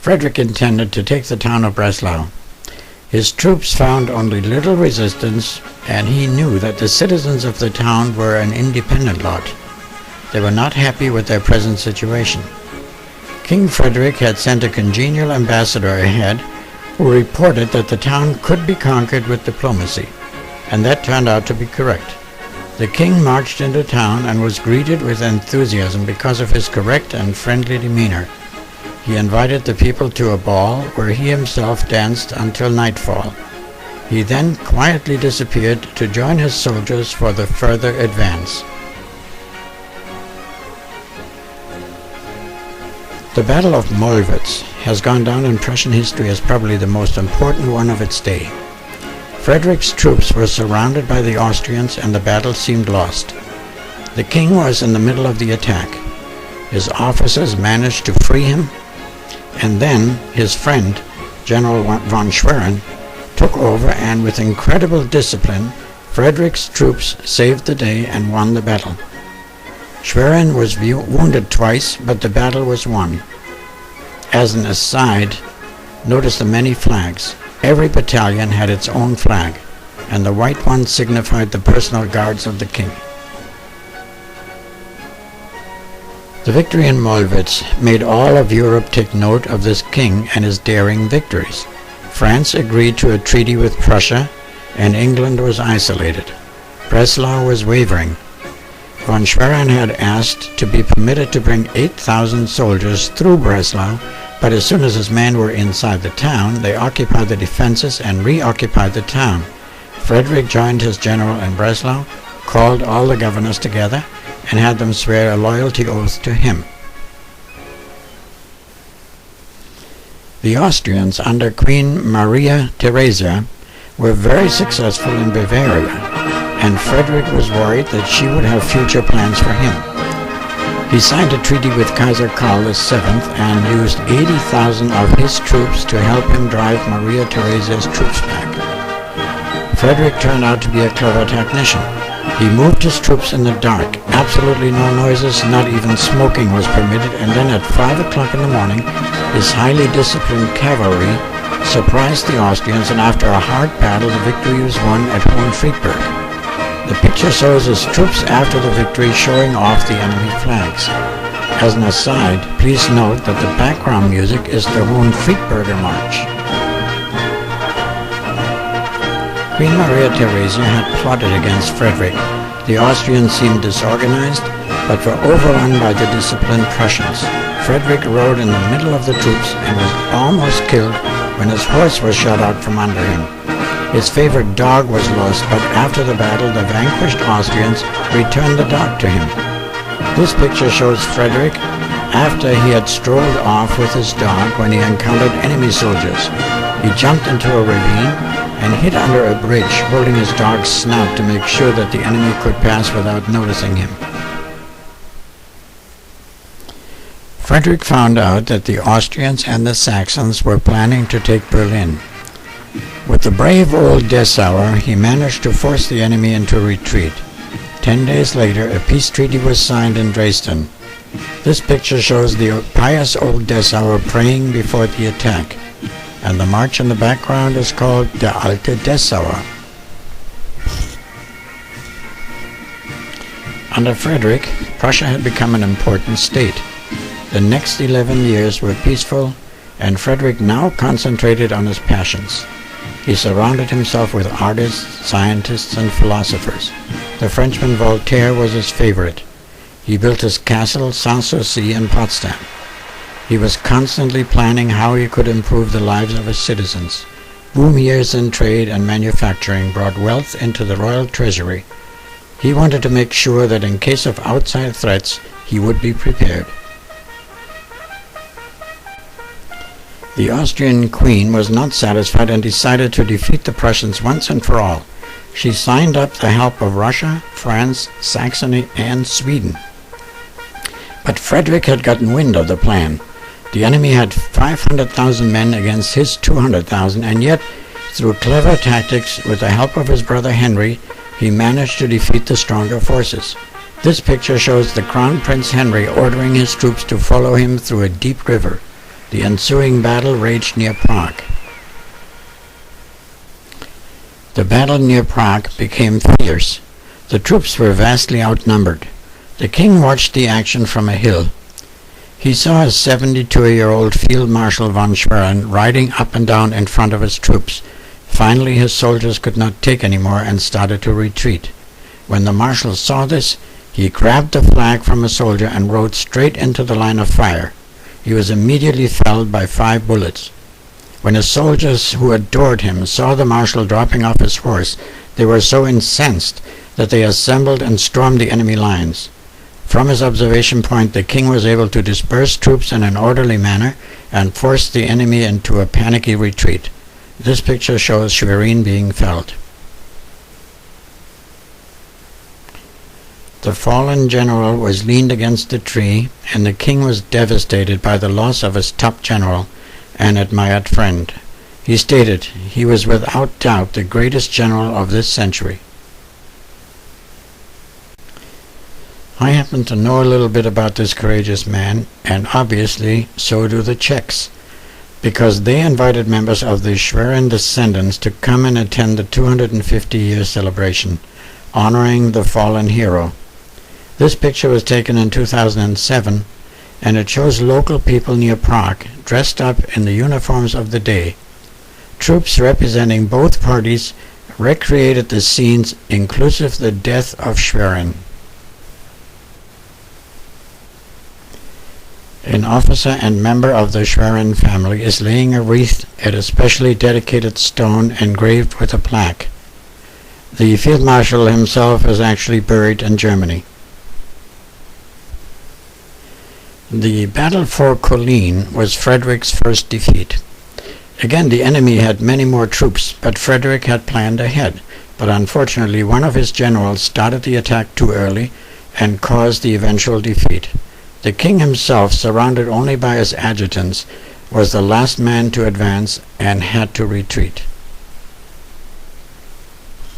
Frederick intended to take the town of Breslau. His troops found only little resistance, and he knew that the citizens of the town were an independent lot. They were not happy with their present situation. King Frederick had sent a congenial ambassador ahead who reported that the town could be conquered with diplomacy, and that turned out to be correct. The king marched into town and was greeted with enthusiasm because of his correct and friendly demeanor. He invited the people to a ball where he himself danced until nightfall. He then quietly disappeared to join his soldiers for the further advance. The Battle of Mollwitz has gone down in Prussian history as probably the most important one of its day. Frederick's troops were surrounded by the Austrians and the battle seemed lost. The king was in the middle of the attack. His officers managed to free him, and then his friend, General von Schwerin, took over, and with incredible discipline, Frederick's troops saved the day and won the battle. Schwerin was wounded twice, but the battle was won. As an aside, notice the many flags. Every battalion had its own flag, and the white one signified the personal guards of the king. The victory in Mollwitz made all of Europe take note of this king and his daring victories. France agreed to a treaty with Prussia, and England was isolated. Breslau was wavering. Von Schwerin had asked to be permitted to bring 8,000 soldiers through Breslau, but as soon as his men were inside the town, they occupied the defenses and reoccupied the town. Frederick joined his general in Breslau, called all the governors together, and had them swear a loyalty oath to him. The Austrians under Queen Maria Theresia were very successful in Bavaria, and Frederick was worried that she would have future plans for him. He signed a treaty with Kaiser Karl VII and used 80,000 of his troops to help him drive Maria Theresia's troops back. Frederick turned out to be a clever tactician. He moved his troops in the dark. Absolutely no noises, not even smoking was permitted, and then at 5 o'clock in the morning, his highly disciplined cavalry surprised the Austrians, and after a hard battle, the victory was won at Hohenfriedberg. The picture shows his troops after the victory showing off the enemy flags. As an aside, please note that the background music is the Hohenfriedberger March. Queen Maria Theresia had plotted against Frederick. The Austrians seemed disorganized, but were overrun by the disciplined Prussians. Frederick rode in the middle of the troops and was almost killed when his horse was shot out from under him. His favorite dog was lost, but after the battle, the vanquished Austrians returned the dog to him. This picture shows Frederick after he had strolled off with his dog when he encountered enemy soldiers. He jumped into a ravine and hid under a bridge, holding his dog's snout to make sure that the enemy could pass without noticing him. Frederick found out that the Austrians and the Saxons were planning to take Berlin. With the brave old Dessauer, he managed to force the enemy into retreat. 10 days later, a peace treaty was signed in Dresden. This picture shows the pious old Dessauer praying before the attack, and the march in the background is called Der Alte Dessauer. Under Frederick, Prussia had become an important state. The next 11 years were peaceful, and Frederick now concentrated on his passions. He surrounded himself with artists, scientists, and philosophers. The Frenchman Voltaire was his favorite. He built his castle Sanssouci in Potsdam. He was constantly planning how he could improve the lives of his citizens. Boom years in trade and manufacturing brought wealth into the royal treasury. He wanted to make sure that in case of outside threats, he would be prepared. The Austrian queen was not satisfied and decided to defeat the Prussians once and for all. She signed up the help of Russia, France, Saxony, and Sweden. But Frederick had gotten wind of the plan. The enemy had 500,000 men against his 200,000, and yet, through clever tactics with the help of his brother Henry, he managed to defeat the stronger forces. This picture shows the Crown Prince Henry ordering his troops to follow him through a deep river. The ensuing battle raged near Prague. The battle near Prague became fierce. The troops were vastly outnumbered. The king watched the action from a hill. He saw his 72-year-old Field Marshal von Schwerin riding up and down in front of his troops. Finally, his soldiers could not take any more and started to retreat. When the marshal saw this, he grabbed the flag from a soldier and rode straight into the line of fire. He was immediately felled by 5 bullets. When his soldiers who adored him saw the marshal dropping off his horse, they were so incensed that they assembled and stormed the enemy lines. From his observation point, the king was able to disperse troops in an orderly manner and force the enemy into a panicky retreat. This picture shows Schwerin being felled. The fallen general was leaned against a tree, and the king was devastated by the loss of his top general and admired friend. He stated he was without doubt the greatest general of this century. I happen to know a little bit about this courageous man, and obviously so do the Czechs, because they invited members of the Schwerin descendants to come and attend the 250-year celebration, honoring the fallen hero. This picture was taken in 2007, and it shows local people near Prague dressed up in the uniforms of the day. Troops representing both parties recreated the scenes, inclusive the death of Schwerin. An officer and member of the Schwerin family is laying a wreath at a specially dedicated stone engraved with a plaque. The field marshal himself is actually buried in Germany. The battle for Kolin was Frederick's first defeat. Again, the enemy had many more troops, but Frederick had planned ahead. But unfortunately, one of his generals started the attack too early and caused the eventual defeat. The king himself, surrounded only by his adjutants, was the last man to advance and had to retreat.